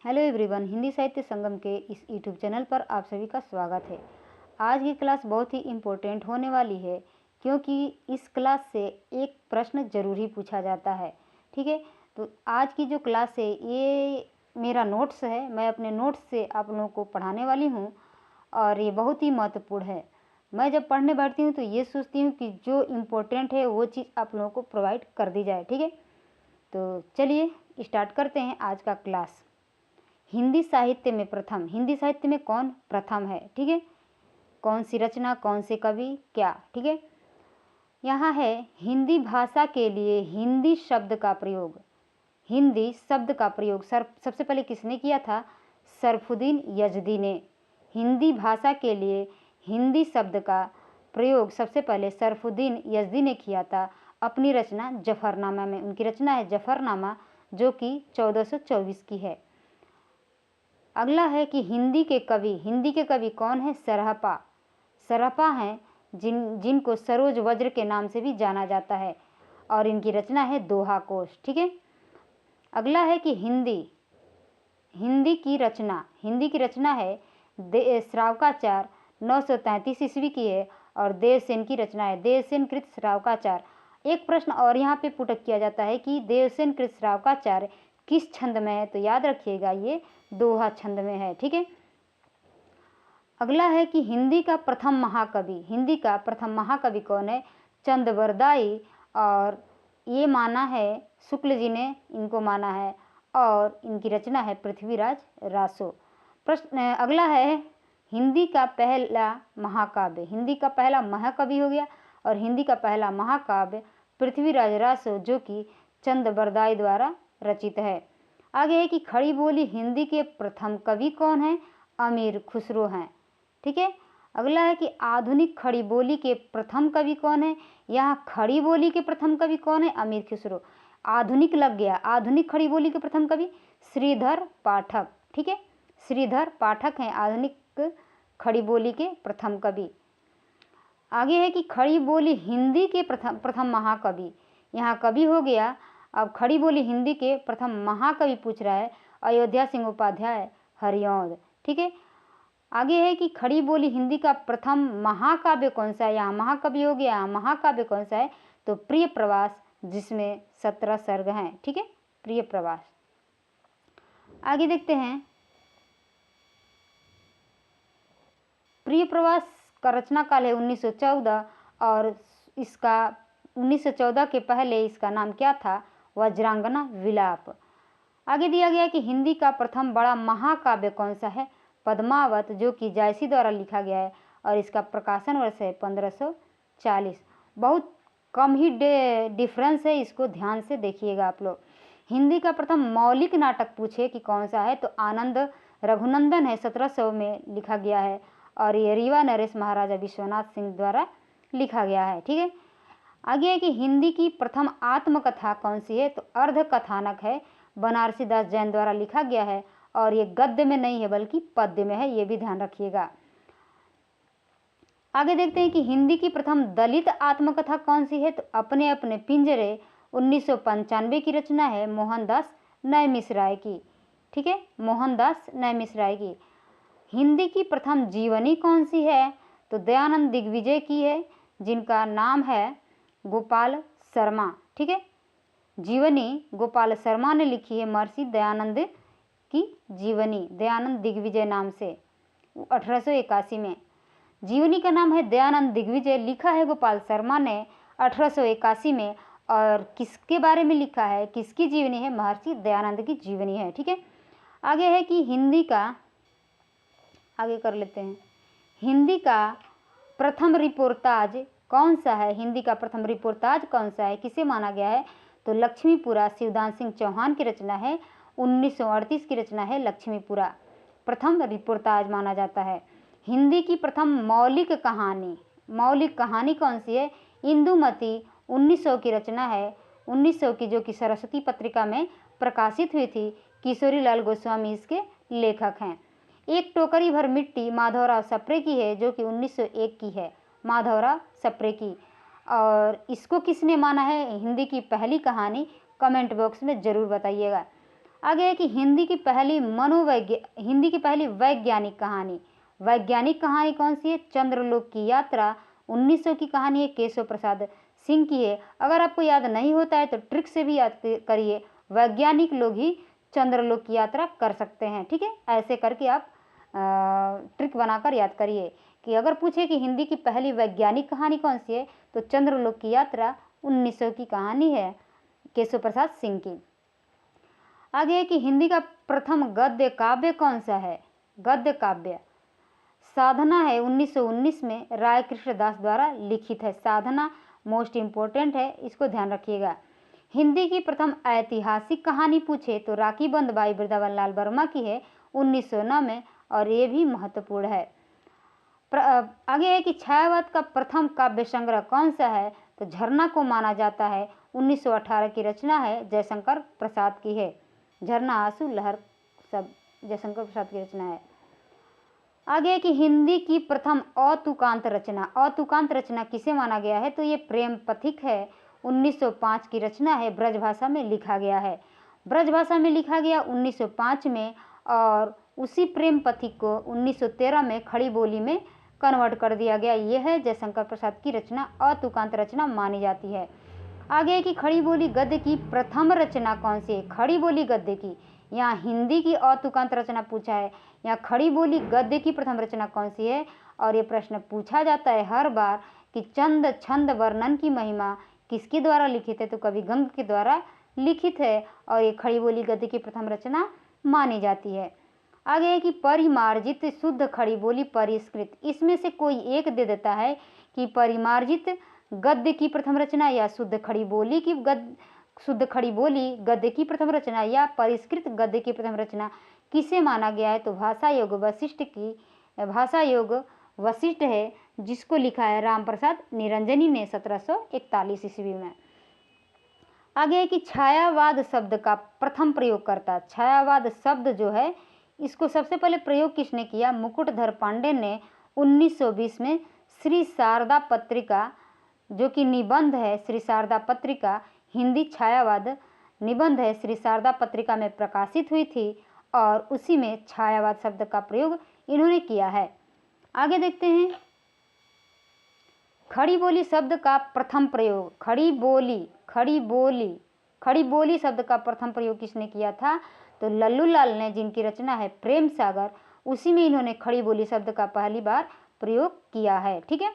Hello everyone, Hindi साहित्य संगम के इस यूट्यूब चैनल पर आप सभी का स्वागत है। आज की क्लास बहुत ही इम्पोर्टेंट होने वाली है क्योंकि इस क्लास से एक प्रश्न जरूर ही पूछा जाता है। ठीक है, तो आज की जो क्लास है ये मेरा नोट्स है। मैं अपने नोट्स से आप लोगों को पढ़ाने वाली हूँ और ये बहुत ही महत्वपूर्ण है। मैं जब पढ़ने बैठती हूँ तो ये सोचती हूँ कि जो इम्पोर्टेंट है वो चीज़ आप लोगों को प्रोवाइड कर दी जाए। ठीक है, तो चलिए स्टार्ट करते हैं आज का क्लास। हिंदी साहित्य में प्रथम, हिंदी साहित्य में कौन प्रथम है? ठीक है, कौन सी रचना, कौन से कवि, क्या? ठीक है, यहाँ है हिंदी भाषा के लिए हिंदी शब्द का प्रयोग। हिंदी शब्द का प्रयोग सबसे पहले किसने किया था? सरफुद्दीन यजदी ने। हिंदी भाषा के लिए हिंदी शब्द का प्रयोग सबसे पहले सरफुद्दीन यजदी ने किया था अपनी रचना जफरनामा में। उनकी रचना है जफरनामा जो कि 1424 की है। अगला है कि हिंदी के कवि कौन है? सरहपा। सरहपा हैं जिनको सरोज वज्र के नाम से भी जाना जाता है और इनकी रचना है दोहा कोश। ठीक है, अगला है कि हिंदी की रचना है श्रावकाचार 933 ईस्वी की है और देवसेन की रचना है देवसेन कृत श्रावकाचार। एक प्रश्न और यहाँ पे पुटअप किया जाता है कि देवसेन कृत श्रावकाचार किस छंद में है? तो याद रखिएगा ये दोहा छंद में है। ठीक है, अगला है कि हिंदी का प्रथम महाकवि कौन है? चंदबरदाई, और ये माना है शुक्ल जी ने इनको माना है और इनकी रचना है पृथ्वीराज रासो। प्रश्न अगला है हिंदी का पहला महाकवि हो गया और हिंदी का पहला महाकाव्य पृथ्वीराज रासो जो कि चंदबरदाई द्वारा रचित है। आगे है कि खड़ी बोली हिंदी के प्रथम कवि कौन है? अमीर खुसरो हैं। ठीक है, अगला है कि आधुनिक खड़ी बोली के प्रथम कवि कौन है? यहाँ खड़ी बोली के प्रथम कवि कौन है? अमीर खुसरो। आधुनिक लग गया, आधुनिक खड़ी बोली के प्रथम कवि श्रीधर पाठक। ठीक है, श्रीधर पाठक हैं आधुनिक खड़ी बोली के प्रथम कवि। आगे है कि खड़ी बोली हिंदी के प्रथम महाकवि। यहाँ कवि हो गया, अब खड़ी बोली हिंदी के प्रथम महाकवि पूछ रहा है अयोध्या सिंह उपाध्याय हरिऔंध। ठीक है, आगे है कि खड़ी बोली हिंदी का प्रथम महाकाव्य कौन सा है? यहाँ महाकवि हो गया, यहाँ महाकाव्य कौन सा है? तो प्रिय प्रवास जिसमें 17 सर्ग हैं। ठीक है, प्रिय प्रवास। आगे देखते हैं प्रिय प्रवास का रचना काल है 1914 और इसका 1914 के पहले इसका नाम क्या था? वज्रांगना विलाप। आगे दिया गया कि हिंदी का प्रथम बड़ा महाकाव्य कौन सा है? पद्मावत जो कि जायसी द्वारा लिखा गया है और इसका प्रकाशन वर्ष है 1540। बहुत कम ही डिफरेंस है, इसको ध्यान से देखिएगा आप लोग। हिंदी का प्रथम मौलिक नाटक पूछे कि कौन सा है? तो आनंद रघुनंदन है, 1700 में लिखा गया है और ये रीवा नरेश महाराजा विश्वनाथ सिंह द्वारा लिखा गया है। ठीक है, आगे है कि हिंदी की प्रथम आत्मकथा कौन सी है? तो अर्ध कथानक है, बनारसी दास जैन द्वारा लिखा गया है और ये गद्य में नहीं है बल्कि पद्य में है, ये भी ध्यान रखिएगा। आगे देखते हैं कि हिंदी की प्रथम दलित आत्मकथा कौन सी है? तो अपने अपने पिंजरे 1995 की रचना है मोहनदास नैमिषराय की। ठीक है, मोहनदास नैमिषराय की। हिंदी की प्रथम जीवनी कौन सी है? तो दयानंद दिग्विजय की है जिनका नाम है गोपाल शर्मा। ठीक है, जीवनी गोपाल शर्मा ने लिखी है, महर्षि दयानंद की जीवनी दयानंद दिग्विजय नाम से 1881 में। जीवनी का नाम है दयानंद दिग्विजय, लिखा है गोपाल शर्मा ने 1881 में और किसके बारे में लिखा है? किसकी जीवनी है? महर्षि दयानंद की जीवनी है। ठीक है, आगे है कि हिंदी का आगे कर लेते हैं हिंदी का प्रथम रिपोर्ताज कौन सा है? हिंदी का प्रथम रिपोर्ताज कौन सा है? किसे माना गया है? तो लक्ष्मीपुरा शिवदान सिंह चौहान की रचना है, 1938 की रचना है लक्ष्मीपुरा, प्रथम रिपोर्ताज माना जाता है। हिंदी की प्रथम मौलिक कहानी कौन सी है? इंदुमती 1900 की रचना है, 1900 की, जो कि सरस्वती पत्रिका में प्रकाशित हुई थी। किशोरी लाल गोस्वामी इसके लेखक हैं। एक टोकरी भर मिट्टी माधवराव सप्रे की है जो कि 1901 की है, माधवराव सप्रे की, और इसको किसने माना है हिंदी की पहली कहानी? कमेंट बॉक्स में ज़रूर बताइएगा। आगे है कि हिंदी की पहली वैज्ञानिक कहानी। वैज्ञानिक कहानी कौन सी है? चंद्रलोक की यात्रा 1900 की कहानी है, केशव प्रसाद सिंह की है। अगर आपको याद नहीं होता है तो ट्रिक से भी याद करिए, वैज्ञानिक लोग ही चंद्रलोक की यात्रा कर सकते हैं। ठीक है, ऐसे करके आप ट्रिक बनाकर याद करिए कि अगर पूछे कि हिंदी की पहली वैज्ञानिक कहानी कौन सी है तो चंद्रलोक की यात्रा 1900 की कहानी है, केशव प्रसाद सिंह की। आगे है कि हिंदी का प्रथम गद्य काव्य कौन सा है? गद्य काव्य साधना है, 1919 में राय कृष्णदास द्वारा लिखित है। साधना मोस्ट इम्पोर्टेंट है, इसको ध्यान रखिएगा। हिंदी की प्रथम ऐतिहासिक कहानी पूछे तो राखी बंद बाई वृंदावन लाल वर्मा की है, 1909 में, और ये भी महत्वपूर्ण है। आगे है कि छायावाद का प्रथम काव्य संग्रह कौन सा है? तो झरना को माना जाता है, 1918 की रचना है, जयशंकर प्रसाद की है। झरना, आंसू, लहर सब जयशंकर प्रसाद की रचना है। आगे है कि हिंदी की प्रथम अतुकांत रचना। अतुकांत रचना किसे माना गया है? तो ये प्रेम पथिक है, 1905 की रचना है, ब्रजभाषा में लिखा गया है। ब्रजभाषा में लिखा गया 1905 में, और उसी प्रेम पथिक को 1913 में खड़ी बोली में कन्वर्ट कर दिया गया। यह है जयशंकर प्रसाद की रचना, अतुकांत रचना मानी जाती है। आगे है कि खड़ी बोली गद्य की प्रथम रचना कौन सी है? खड़ी बोली गद्य की, यहाँ हिंदी की अतुकांत रचना पूछा है, यहाँ खड़ी बोली गद्य की प्रथम रचना कौन सी है? और ये प्रश्न पूछा जाता है हर बार कि चंद छंद वर्णन की महिमा किसके द्वारा लिखित है? तो कवि गंग के द्वारा लिखित है, और ये खड़ी बोली गद्य की प्रथम रचना मानी जाती है। आगे है कि परिमार्जित शुद्ध खड़ी बोली परिष्कृत, इसमें से कोई एक दे देता है कि परिमार्जित गद्य की प्रथम रचना या शुद्ध खड़ी बोली गद्य की प्रथम रचना या परिष्कृत गद्य की प्रथम रचना किसे माना गया है? तो भाषा योग वशिष्ठ है, जिसको लिखा है रामप्रसाद निरंजनी ने 1741 ईस्वी में। आगे है कि छायावाद शब्द का प्रथम प्रयोगकर्ता। छायावाद शब्द जो है इसको सबसे पहले प्रयोग किसने किया? मुकुटधर पांडे ने 1920 में श्री शारदा पत्रिका, जो कि निबंध है, श्री शारदा पत्रिका हिंदी छायावाद निबंध है, श्री शारदा पत्रिका में प्रकाशित हुई थी, और उसी में छायावाद शब्द का प्रयोग इन्होंने किया है। आगे देखते हैं खड़ी बोली शब्द का प्रथम प्रयोग। खड़ी बोली शब्द का प्रथम प्रयोग किसने किया था? तो लल्लू लाल ने, जिनकी रचना है प्रेम सागर, उसी में इन्होंने खड़ी बोली शब्द का पहली बार प्रयोग किया है। ठीक है।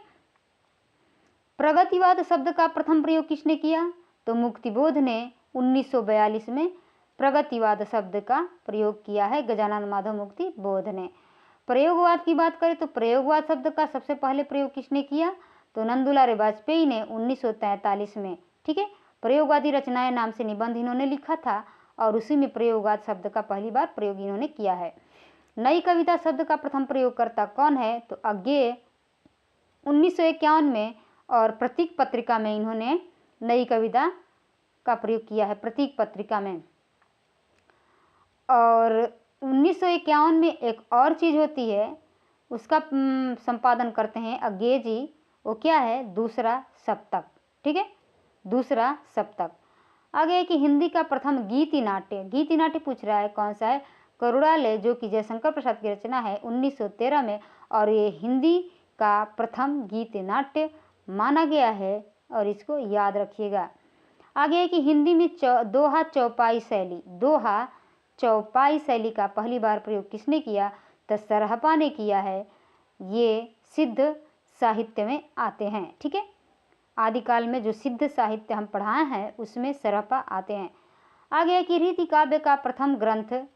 प्रगतिवाद शब्द का प्रथम प्रयोग किसने किया? तो मुक्तिबोध ने 1942 में प्रगतिवाद शब्द का प्रयोग किया है, गजानन माधव मुक्ति बोध ने। प्रयोगवाद की बात करें तो प्रयोगवाद शब्द का सबसे पहले प्रयोग किसने किया? तो नंदुलारे वाजपेयी ने 1943 में। ठीक है। प्रयोगवादी रचनाएं नाम से निबंध इन्होंने लिखा था, और उसी में प्रयोगवाद शब्द का पहली बार प्रयोग इन्होंने किया है। नई कविता शब्द का प्रथम प्रयोगकर्ता कौन है? तो अज्ञेय 1951 में, और प्रतीक पत्रिका में इन्होंने नई कविता का प्रयोग किया है, प्रतीक पत्रिका में। और 1951 में एक और चीज़ होती है, उसका संपादन करते हैं अज्ञेय जी, वो क्या है? दूसरा सप्तक। ठीक है, दूसरा सप्तक। आगे है कि हिंदी का प्रथम गीति नाट्य पूछ रहा है, कौन सा है? करुणालय, जो कि जयशंकर प्रसाद की रचना है 1913 में, और ये हिंदी का प्रथम गीति नाट्य माना गया है, और इसको याद रखिएगा। आगे है कि हिंदी में दोहा चौपाई शैली का पहली बार प्रयोग किसने किया? तो सरहपा ने किया है। ये सिद्ध साहित्य में आते हैं। ठीक है, आदिकाल में जो सिद्ध साहित्य हम पढ़ाए हैं उसमें सरहपा आते हैं। आगे है कि रीति काव्य का प्रथम ग्रंथ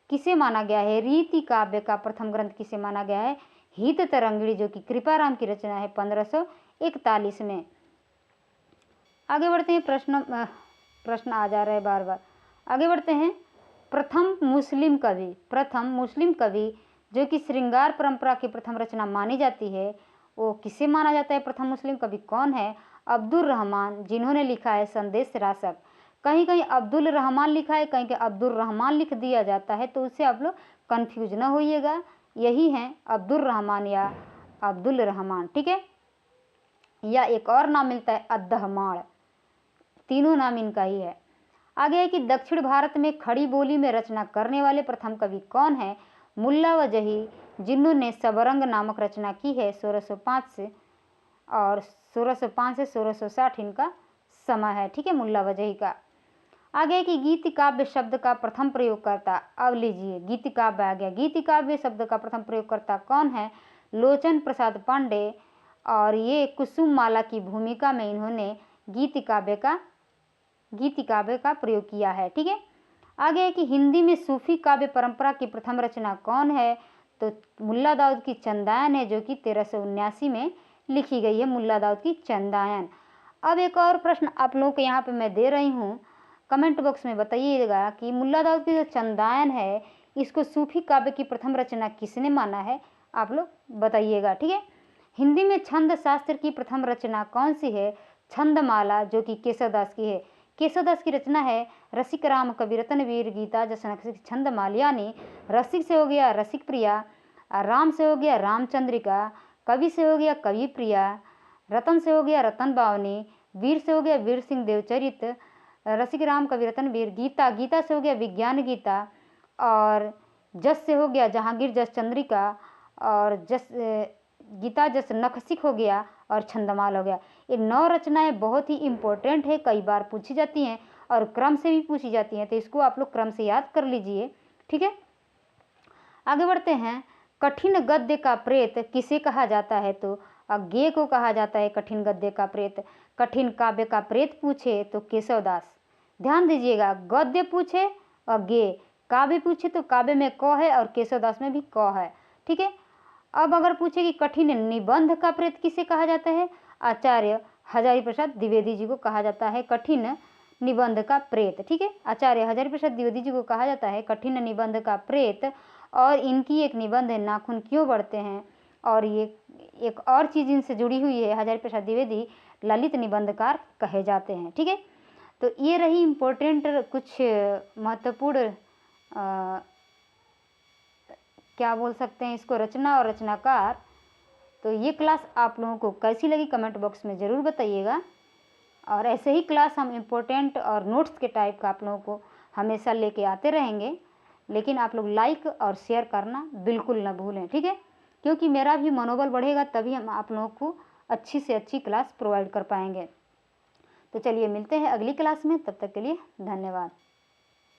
किसे माना गया है? रीति काव्य का प्रथम ग्रंथ किसे माना गया है? हित तरंगिणी, जो कि कृपाराम की रचना है 1541 में। आगे बढ़ते हैं, प्रश्न आ जा रहे हैं बार बार। आगे बढ़ते हैं। प्रथम मुस्लिम कवि जो कि श्रृंगार परंपरा की प्रथम रचना मानी जाती है, वो किसे माना जाता है? प्रथम मुस्लिम कवि कौन है? अब्दुल रहमान, जिन्होंने लिखा है संदेश रासक। कहीं कहीं अब्दुल रहमान लिखा है, कहीं कहीं अब्दुल रहमान लिख दिया जाता है, तो उससे आप लोग कन्फ्यूज ना होइएगा, यही है अब्दुल रहमान या अब्दुल रहमान। ठीक है, या एक और नाम मिलता है अद्दहमाण, तीनों नाम इनका ही है। आगे है कि दक्षिण भारत में खड़ी बोली में रचना करने वाले प्रथम कवि कौन है? मुल्ला वजही, जिन्होंने सबरंग नामक रचना की है 1605 से, और 1605 से 1660 इनका समय है। ठीक है, मुल्ला वजही का। आगे है कि गीति काव्य शब्द का प्रथम प्रयोगकर्ता, अब लीजिए गीति काव्य आ गया। गीति काव्य शब्द का प्रथम प्रयोगकर्ता कौन है? लोचन प्रसाद पांडे, और ये कुसुम माला की भूमिका में इन्होंने गीति काव्य का प्रयोग किया है। ठीक है, आगे है कि हिंदी में सूफी काव्य परंपरा की प्रथम रचना कौन है? तो मुल्ला दाऊद की चंदायन है, जो कि 1379 में लिखी गई है, मुल्ला दाऊद की चंदायन। अब एक और प्रश्न आप लोगों को यहाँ पे मैं दे रही हूँ, कमेंट बॉक्स में बताइएगा कि मुल्ला दाऊद की जो चंदायन है, इसको सूफी काव्य की प्रथम रचना किसने माना है? आप लोग बताइएगा। ठीक है, हिंदी में छंद शास्त्र की प्रथम रचना कौन सी है? छंदमाला, जो कि केशवदास की है। केशवदास की रचना है। रसिक राम कवि रतन वीर गीता जसन छंदमाल, यानी रसिक से हो गया रसिक प्रिया, राम से हो गया रामचंद्रिका, कवि से हो गया कवि प्रिया, रतन से हो गया रतन बावनी, वीर से हो गया वीर सिंह देवचरित, रसिक राम कवि रतन वीर गीता, गीता से हो गया विज्ञान गीता, और जस से हो गया जहांगीर जस चंद्रिका, और जस गीता जस नखसिक हो गया, और छंदमाल हो गया। ये 9 रचनाएं बहुत ही इम्पोर्टेंट है, कई बार पूछी जाती हैं और क्रम से भी पूछी जाती हैं, तो इसको आप लोग क्रम से याद कर लीजिए। ठीक है, आगे बढ़ते हैं। कठिन गद्य का प्रेत किसे कहा जाता है? तो अज्ञेय को कहा जाता है कठिन गद्य का प्रेत। कठिन काव्य का प्रेत पूछे तो केशवदास। ध्यान दीजिएगा, गद्य पूछे अज्ञेय, काव्य पूछे तो काव्य में क है और केशवदास में भी क है। ठीक है, अब अगर पूछे कि कठिन निबंध का प्रेत किसे कहा जाता है? आचार्य हजारी प्रसाद द्विवेदी जी को कहा जाता है कठिन निबंध का प्रेत। ठीक है, आचार्य हजारी प्रसाद द्विवेदी जी को कहा जाता है कठिन निबंध का प्रेत। और इनकी एक निबंध है नाखून क्यों बढ़ते हैं, और ये एक और चीज़ इनसे जुड़ी हुई है, हजारी प्रसाद द्विवेदी ललित निबंधकार कहे जाते हैं। ठीक है, तो ये रही इम्पोर्टेंट कुछ महत्वपूर्ण क्या बोल सकते हैं इसको, रचना और रचनाकार। तो ये क्लास आप लोगों को कैसी लगी कमेंट बॉक्स में ज़रूर बताइएगा, और ऐसे ही क्लास हम इम्पोर्टेंट और नोट्स के टाइप का आप लोगों को हमेशा लेके आते रहेंगे, लेकिन आप लोग लाइक और शेयर करना बिल्कुल ना भूलें। ठीक है, क्योंकि मेरा भी मनोबल बढ़ेगा, तभी हम आप लोगों को अच्छी से अच्छी क्लास प्रोवाइड कर पाएंगे। तो चलिए मिलते हैं अगली क्लास में, तब तक के लिए धन्यवाद।